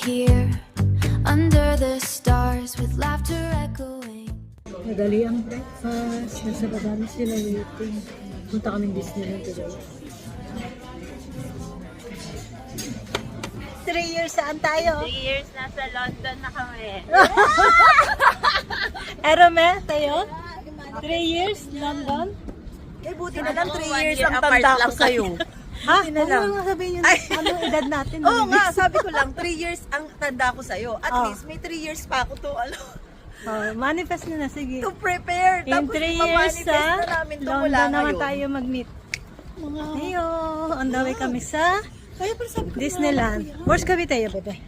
here under the stars with laughter echoing. Madali ang breakfast. Nasa baba na sila waiting. Punta kaming Disneyland today. 3 years saan tayo? 3 years na sa London na kami. Erome, tayo? 3 years, London? Eh, buti na lang 3 1 years year ang apart tanda ko lang sa'yo. Ha? Buti na lang. Oo nga sabihin yun. Anong edad natin? Oo nga, sabi ko lang, 3 years ang tanda ko sa'yo. At Oh. least may 3 years pa ako to, Manifest na, sige. to prepare. In Tapos 3 years ipamanifest sa na namin to London mula naman ngayon. tayo mag-meet. Ayo, on the way kami sa Kaya pala sabi ko, Disneyland. Where's kami tayo, bebe?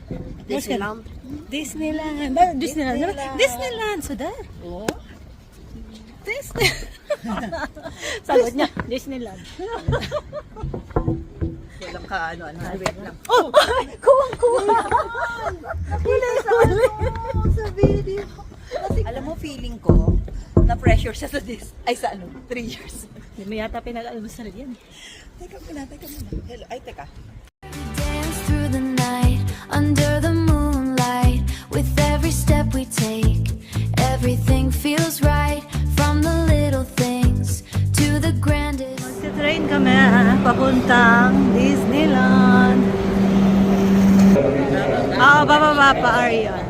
Disneyland. Disneyland. Disneyland. Disneyland. So there. Oo. Disneyland. Sagot niya, Disneyland. Walang ka, wait lang. Oh! Kuwang-kuwa! Huli! Sa video. Alam mo, feeling ko, na-pressure siya sa sa 3 years. Hindi mo yata pinag-almusal yan. Teka muna. Hello, ay, teka. Dance through the night under the moonlight. With every step we take, everything feels right. From the little things to the grandest. Magta-train kami papuntang Disneyland. Bababa pa RER.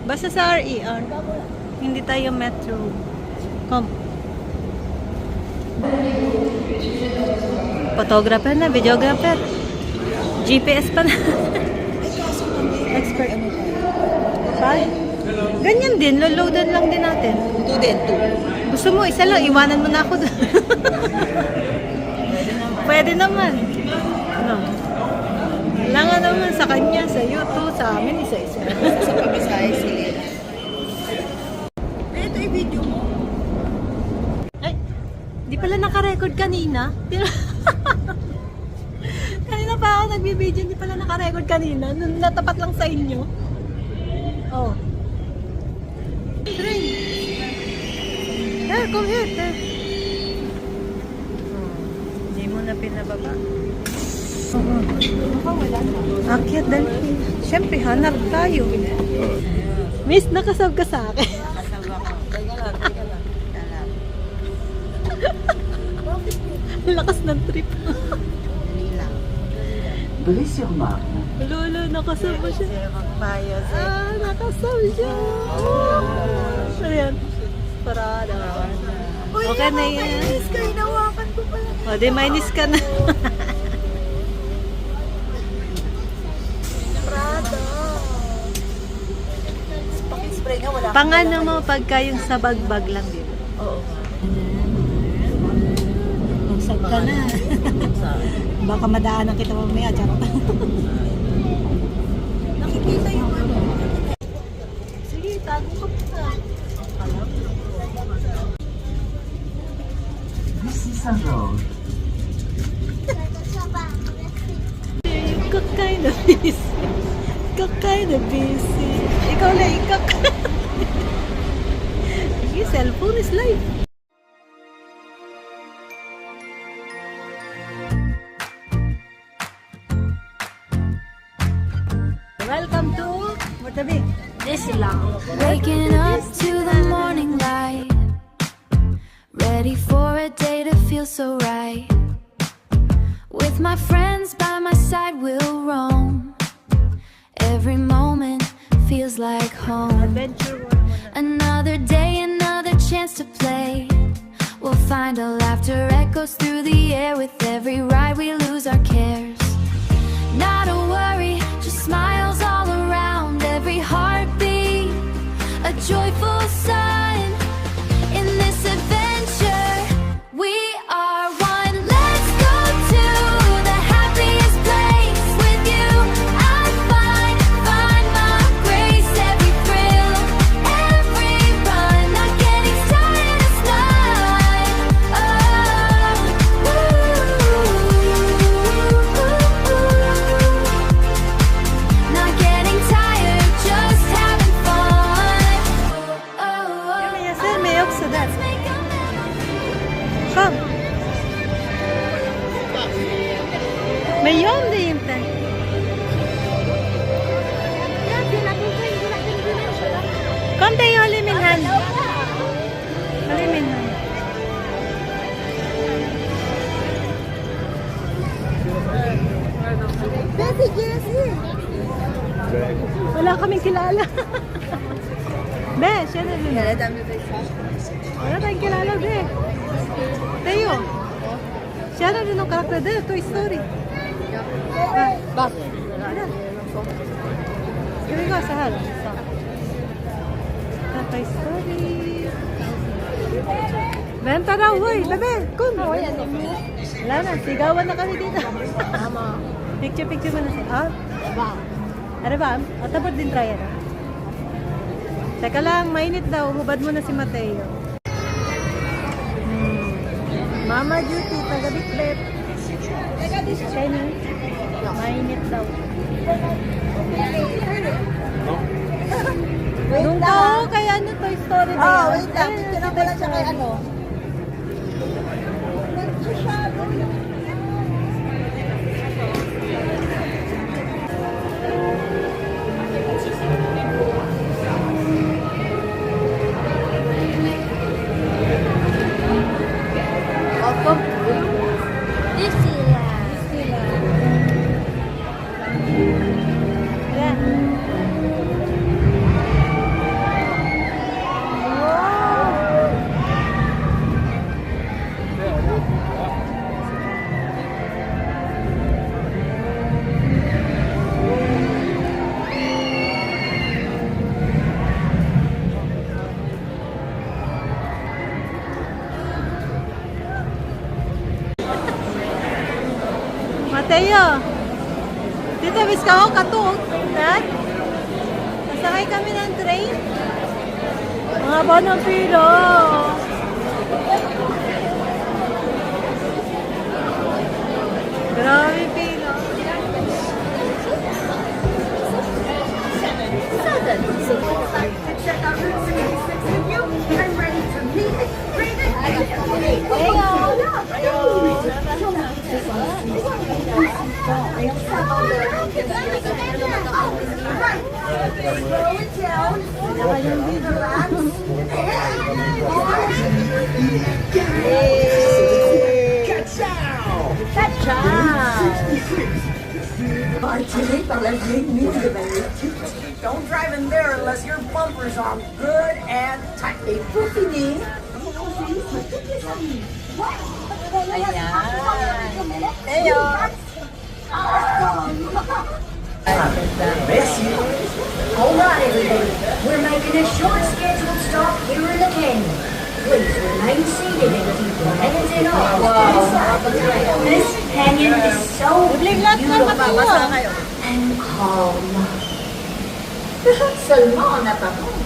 Basta sa RER. Hindi tayo metro. Come. Photographer na, videographer. GPS pa na. Expert. Pa? Ganyan din, loadan lang din natin. 2 din, 2. Gusto mo, isa lang, iwanan mo na ako doon. Pwede naman. Ano? Kailangan naman sa kanya, sa YouTube, sa amin, isa-isa. Sa pabisay, sila. Ito yung video mo. Ay, di pala naka-record kanina. Kanina pa ako nagbibideo, di pala naka-record kanina. Nung natapat lang sa inyo. Oh. Train. There, come here. There. Hindi mo na pinababa. Akyat, dali. Siyempre, hanap tayo. Miss, nakasab ka sa akin. Teka lang. Lakas ng trip. Dali lang. Bilis yung map. Lolo, nakasab ba siya? Kasi magbayad sa... Nakasab siya. Ano yan? Parada. Okay na yan. Miss ko, hinawakan ko pala. O, di minus ka na. Prada. Paki-spray nga, wala. Pangano mo pagka yung sa bagbag lang dito. Oo. Magsag ka na. Baka madaanan kita mamaya. Charot. Nakikita yung ano. Sige, tago ka pa. This is a road. Kind of busy. Kind of busy. Ikaw na, ikaw. Your cellphone is live. Welcome to Murtabi. Disneyland. Waking up to the morning light, ready for a day to feel so right. With my friends by my side, we'll roam. Every moment feels like home. Adventure World. Another day, another chance to play. We'll find our laughter echoes through the air. With every ride, we lose our cares. Not a worry, just smiles all around. Every heartbeat, a joyful sign. In this adventure, we are one. Let's go to the happiest place. With you, I'll find my grace. Every thrill, every run, not getting tired of night. Oh, not getting tired, just having fun. tayo, Liminhan. Liminhan. Bessie, Jessie! Wala kaming kilala. Be, siya na rin. Wala tayong kilala, Be. Tayo. Siya na rin ang karakter din. Toy Story. Bakit? Here we go, Sahal. Toy Story. Benta daw, hoy. Bebe, kun. Wala na, sigawan na kami dito. Picture mo na siya. Ah? Ano ba? O, tapos din try yan. Teka lang, mainit daw. Hubad mo na si Mateo. Mama Duty, taga-bit-bit. Shining. Mainit daw. Nung tao, kaya ano, Toy Story na yan. Wait lang. Tinang pala siya kay ano. Ayan. Mateo, dito bis ka ako katog. Dad, nasakay kami ng train. Ang haba ng pila. Grabe pila. Don't drive in there unless your bumpers are good and tight. Bessie. Hold on, everybody. We're making a short scheduled stop here in the canyon. Please remain seated and keep your hands in arms inside the trail. This canyon is so beautiful and calm. Seulement en apparence.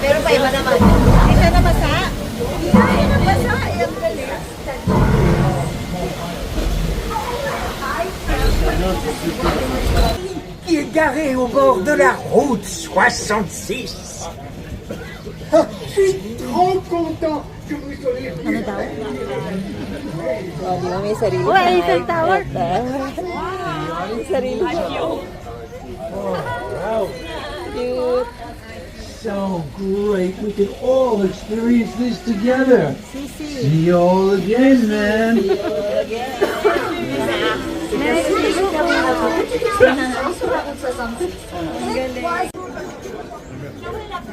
Pero pa iba naman. Isa na basa. Isa na basa. Ang galing. Qui est garé au bord de la route 66. Ah, je suis trop content que vous soyez venus. Oh, di ba may sarili Oh, Eiffel Tower. May sarili siya. Wow. Cute. So great. We can all experience this together. See you all again, man.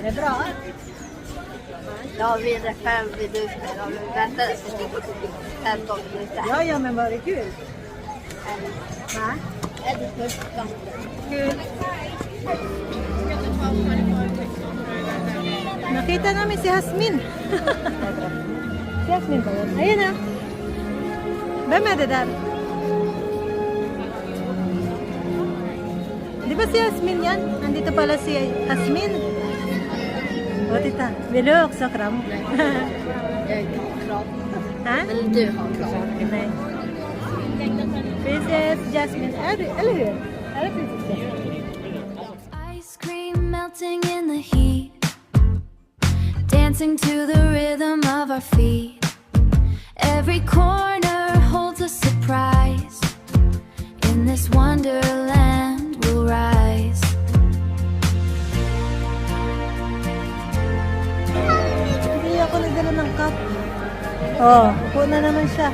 Är det bra? Ja, vi är fem minuter. Ja, men vänta. 15 minuter. Ja, ja, men var det kul? Va? Kul. Nakita namin si Hasmin. Si Hasmin ba yun? Ayun na. Vem är det där? Di ba si Hasmin yan? Nandito pala si Hasmin. O, titta. Vill du också kram? Ha? Vill du ha kram? Nej. Princess Jasmine. Eller hur? Är det Princess Jasmine? Ice cream melting in the heat, dancing to the rhythm of our feet. Every corner holds a surprise. In this wonderland we'll rise. Hindi ako nagdala ng cup. Oh, upo na naman siya.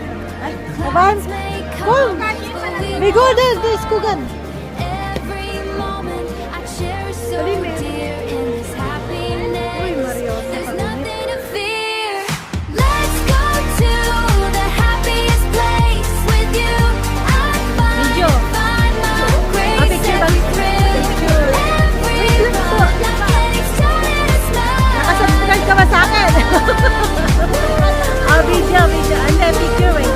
Aban! Kom! May go there! There's Kugan! Every moment I cherish so Dali, Mel. dear in this happiness. Uy, Mario. There's nothing to fear. Let's go to the happiest place with you. I Video. find my grace picture ba? every thrill. Picture. Every moment I'm getting started to smile. Nakasubscribe ka ba sa akin? Video. Ande, picture, wait.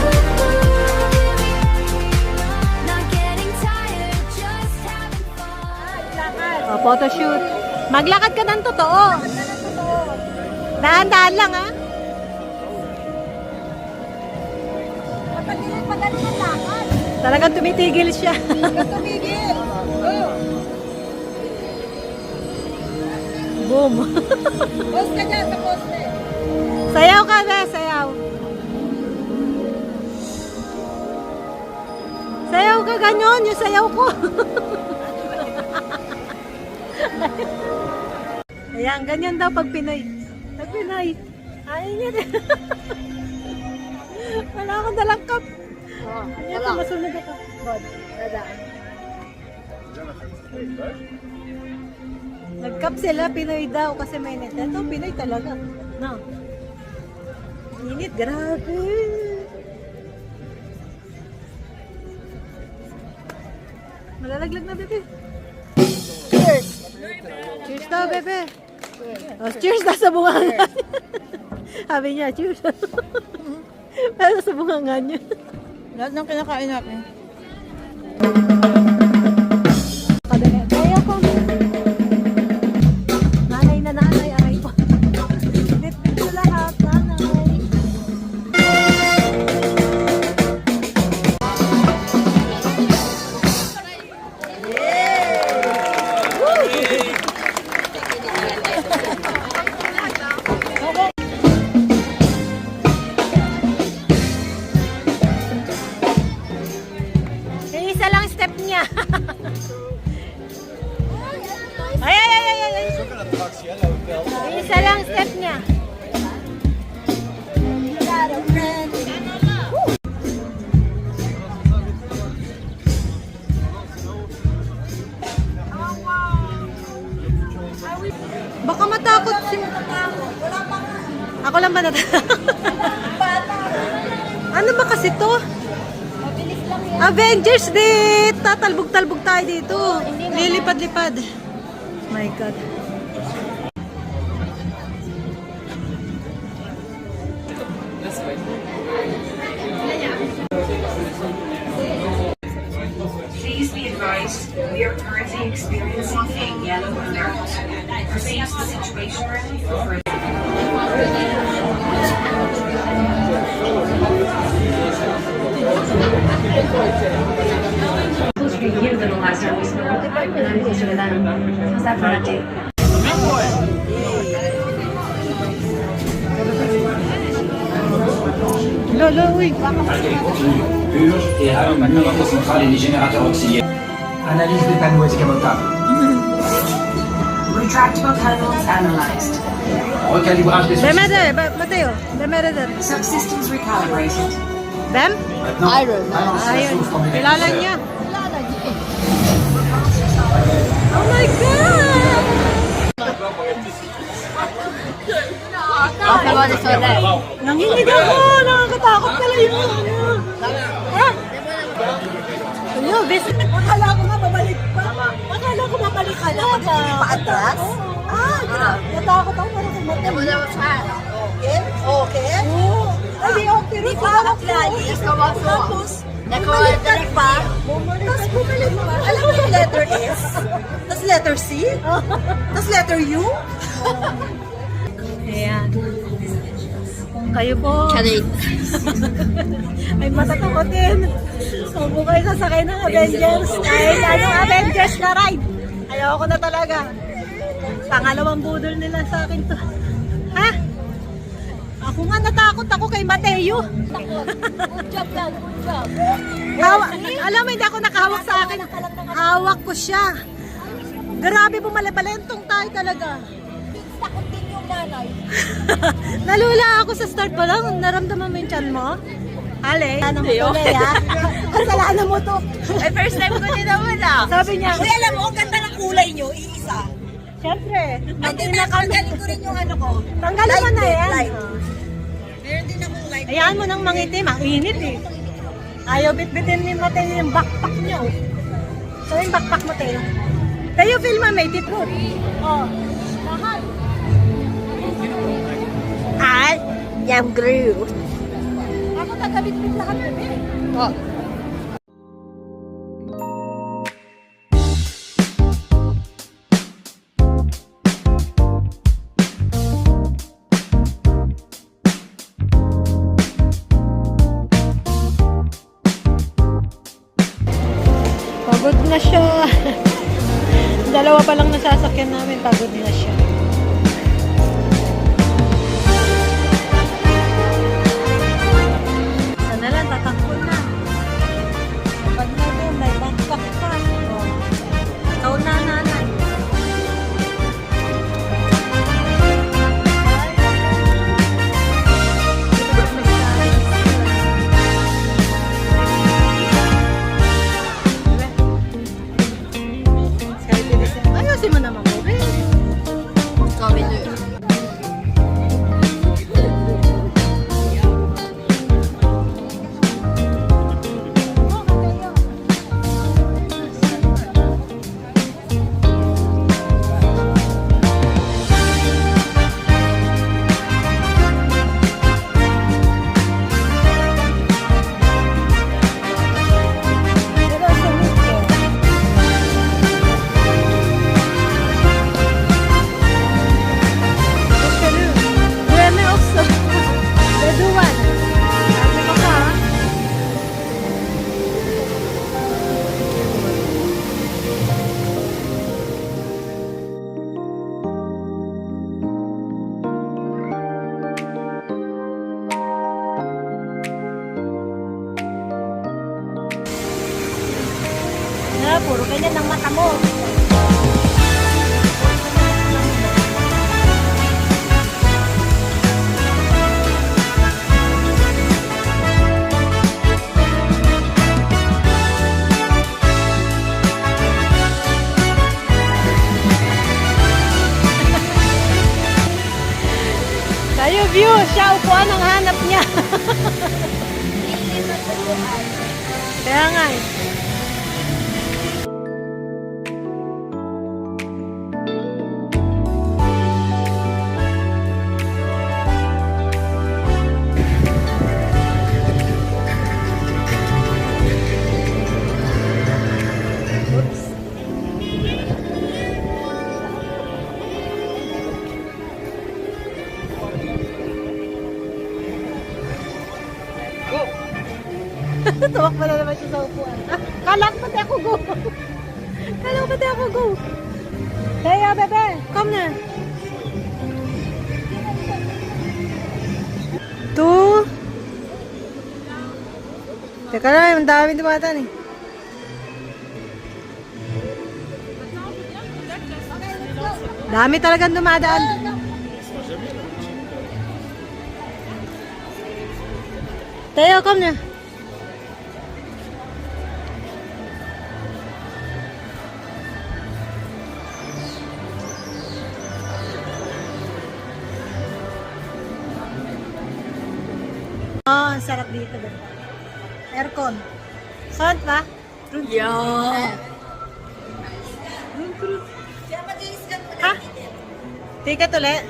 Not getting tired, just having fun. Photoshoot. Maglakad ka ng totoo. Dahan-dahan lang, ha? Talagang tumitigil siya. Boom. Post ka dyan sa poste. Sayaw ka, be. Sayaw. Sayaw ka ganyan. Yung sayaw ko. Ayan, ganyan daw pag Pinoy. Pag Pinoy. Ayaw niya din. Wala akong dalang cup. Ayan, masunod ako. God. Nag-cup sila, Pinoy daw kasi may net. Ito, Pinoy talaga. No. Init, grabe. Malalaglag na, bebe. Cheers! Cheers daw, bebe. Oh, cheers daw sa bungangan. Sabi niya, cheers. Pero sa bungangan niya. Lahat ng kinakain natin. Kaya ko. Nanay na nanay, aray ko. Dito lahat, nanay. Yung isa lang step niya. Ay, ay, ay, ay, ay. Yung isa lang step niya. Baka matakot si... Ako lang ba natakot? Ano ba kasi to? Avengers Day! Tatalbog-talbog tayo dito. Lilipad-lipad. My God. Please be advised, we are currently experiencing a yellow alert. Perceives the situation for Close review than the last time we spoke, and I'm closer to them. How's that for an update? Lolo, uy. Purge et rallumement votre centrale et les générateurs auxiliaires. Analyse des panneaux escamotables. Retractable panels analyzed. Recalibrage des Demeter, Mateo. Demeter. Subsystems recalibrated. Bam? Iron Man. Ayun. Kilala niya. Oh my God! Ako ba ni Soleil? Nanginig ako! Nakakatakot pala yun. Ano, best. Akala ko nga babalik pa. Akala ko babalik ka na. Paatras? Natakot ako parang kumatay. Demo na sa Okay? Okay? Oo. Ay, okay. Di ba ako lagi? Tapos, bumalik ka pa. Tapos bumalik pa. Alam mo yung letter S? Tapos letter C? Tapos letter U? Ayan. Kung kayo po Charit. ay matatakotin, subo kayo sasakay ng Avengers. Kahit anong Avengers na ride. Ayoko na talaga. Pangalawang budol nila sa akin to. Ha? Ako nga natakot ako kay Mateo. Good job lang, good job. Alam mo, hindi ako nakahawak sa akin. Hawak ko siya. Grabe, bumalabalentong tayo talaga. Takot din yung nanay. Nalula ako sa start pa lang. Naramdaman mo yung tiyan mo? Ale, ano mo to, Lea? Kasalanan mo to. Ay, first time ko din naman Sabi niya, Uy, alam mo, ang ganda ng kulay nyo, iisa. syempre, At tinatanggalin ko rin yung ano ko. tanggalin mo na yan. Light. Meron din akong light. Hayaan mo nang mangitim, ang init eh. Ayaw bitbitin ni Mateo yung backpack niya. Oh. So yung backpack mo, Teo. Teo, feel mo, may titrut. Oh. Lahat. Ay, yung grew. Ako tagabit-bit lahat, bebe. Oh. Pagod na siya. Dalawa pa lang nasasakyan namin, pagod na siya. Sana lang, tatakbo na. Pag na doon, may backpack pa. Oh. Ikaw na, nanay. Ayusin mo naman, bebe. Kami doon. Dueme också. Beduan. Sabi ko ka. Puro ganyan ang mata mo. Tayo view, siya upuan ang hanap niya. Kaya nga eh. Tumakbo na naman siya sa upuan. Kala ko pati ako go. Kala ko pati ako go. Kaya, bebe. Come na. 2. Teka lang, ang dami dumatan eh. Dami talagang dumadaan. Tayo, come na. ang sarap dito. Aircon. Saan ba? Yeah. Ha? Ticket ulit.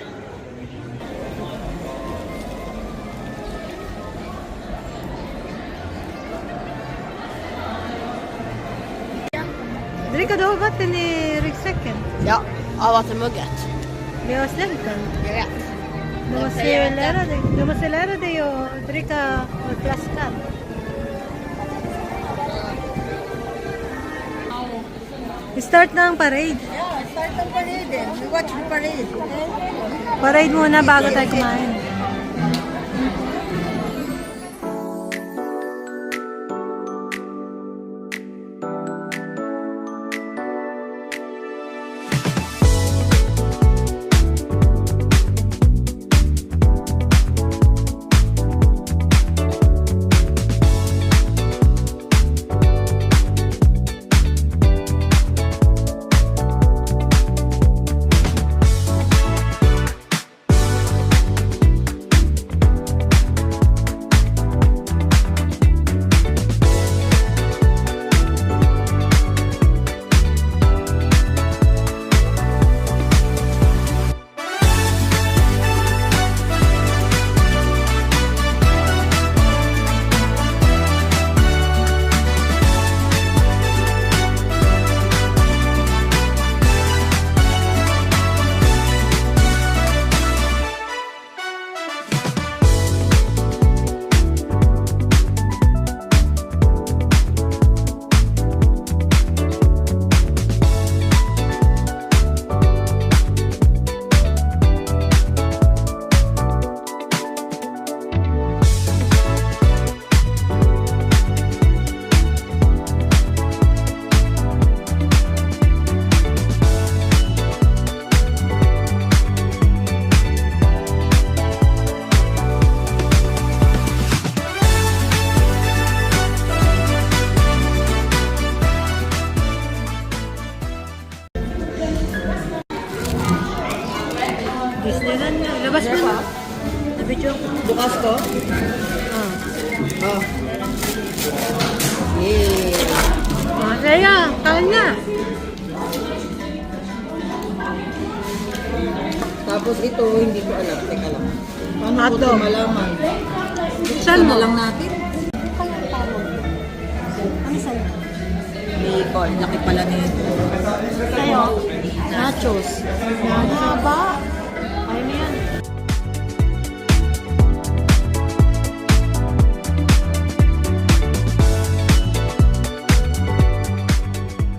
Dali ka daw ba't ni ryggsäcken? Ja, av att det är mugget. Vi har slängt den. Jag vet. Du måste lära dig att dricka ur flaskan. Start na ang parade. Yeah, start ang parade eh. We watch the parade. Parade muna bago tayo kumain. Disneyland na. Labas mo ba? Nabidyo ko. Bukas ko? Ah. Oh. Yeah. Kaya, kain na. Tapos ito, hindi ko alam. Teka lang. Paano ko ito Hotdog. malaman? Saan mo? Na lang natin. Ano sa'yo? Bacon. Laki pala nito. Sa'yo? Nachos. Haba. Kain mo yan.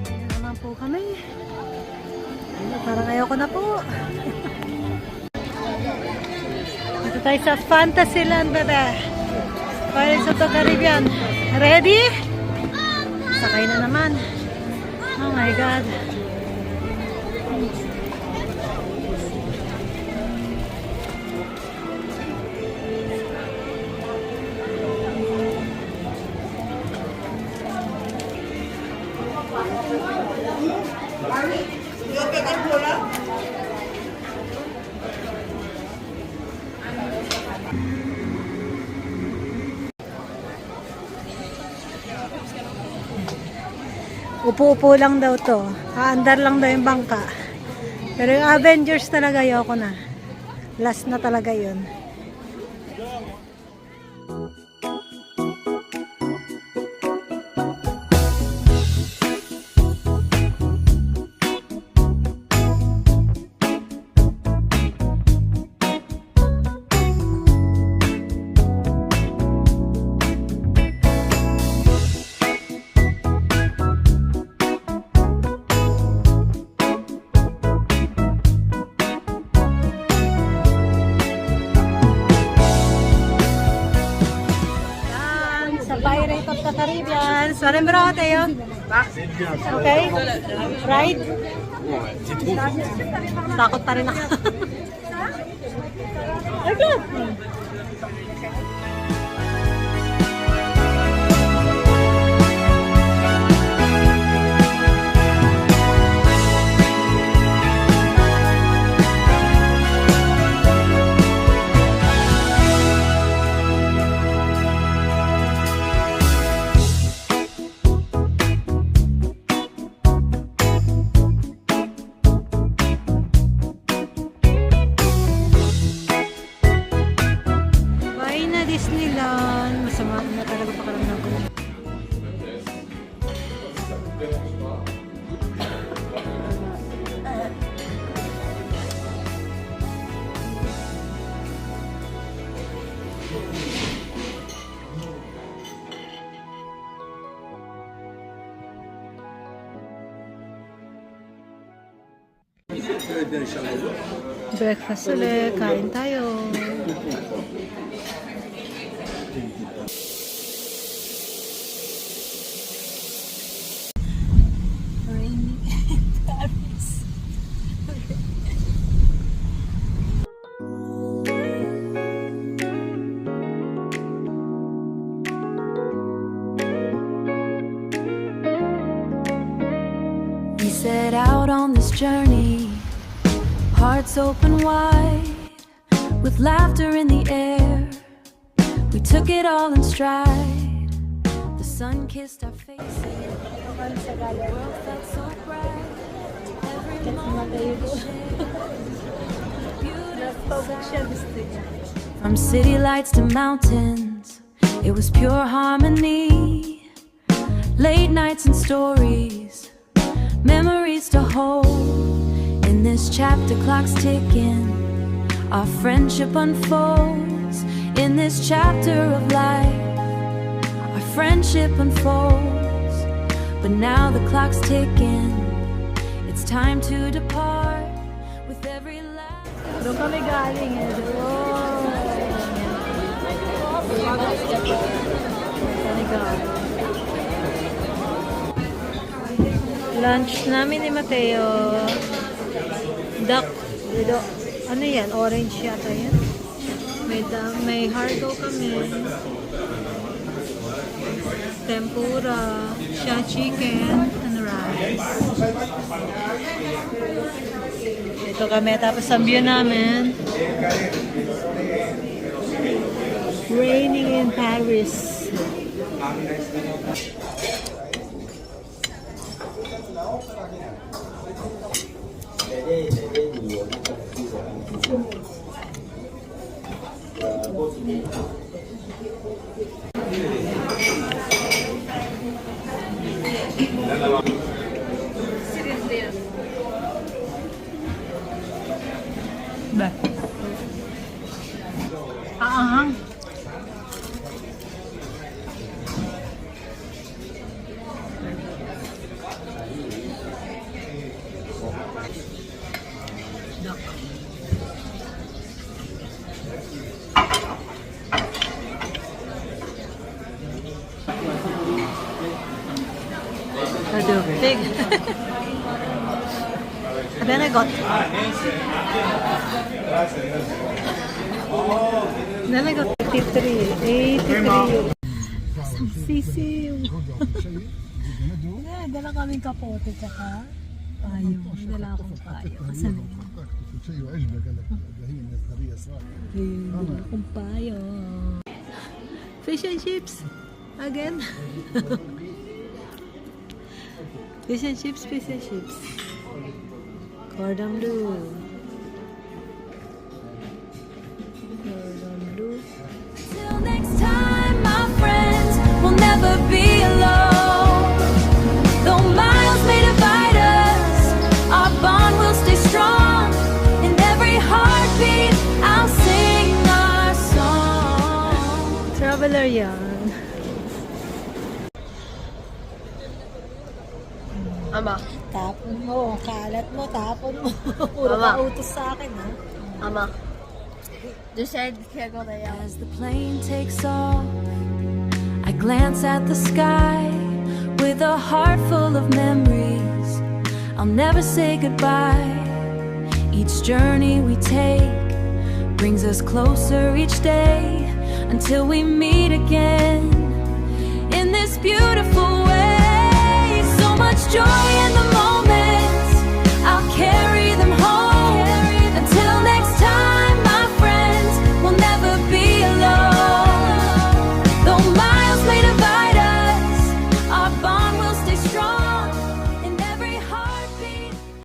Ayan naman po kami. Parang ayoko na po. Dito tayo sa Fantasyland, bebe. Pirates of the Caribbean. Ready? Sakay na naman. Oh my God. Upo-upo lang daw to. Aandar lang daw yung bangka. Pero yung Avengers talaga, ayoko na. Last na talaga yun. Sa Pirates of the Caribbean. Sorry bro, Teo. Okay? Ride? Takot pa rin ako. Okay. Breakfast ulit. Kain tayo. We set out on this journey, hearts open wide, with laughter in the air. We took it all in stride. The sun kissed our faces. The world felt so bright. Every moment we shared. Beautiful sight. From city lights to mountains, it was pure harmony. Late nights and stories, memories to hold. In this chapter, clock's ticking. Our friendship unfolds. In this chapter of life, our friendship unfolds. But now the clock's ticking. It's time to depart with every laugh. Doon kami galing eh. Lunch namin ni Mateo. Duck. Ano yan? Orange yata yan. May hardo kami. Tempura. Siya chicken. And rice. Ito kami. Tapos ang view namin. Raining in Paris. Ba? Aahang. Big. Then I got. Then I got 83. 83. Sisiw. Dala kaming kapote tsaka payo. Dala akong payo. Asan yun? Dala akong payo. Fish and chips. Again. Fish and chips, fish and chips. Cordon bleu. Cordon bleu. Till next time, my friends, we'll never be alone. Though miles may divide us, our bond will stay strong. In every heartbeat, I'll sing our song. Traveler yan. Ama. Tapon mo, kalat mo, tapon mo. Puro ka utos sa akin, ha? Ama. Du said kaya ko na yan. As the plane takes off, I glance at the sky with a heart full of memories. I'll never say goodbye. Each journey we take brings us closer each day until we meet again in this beautiful way. So much joy.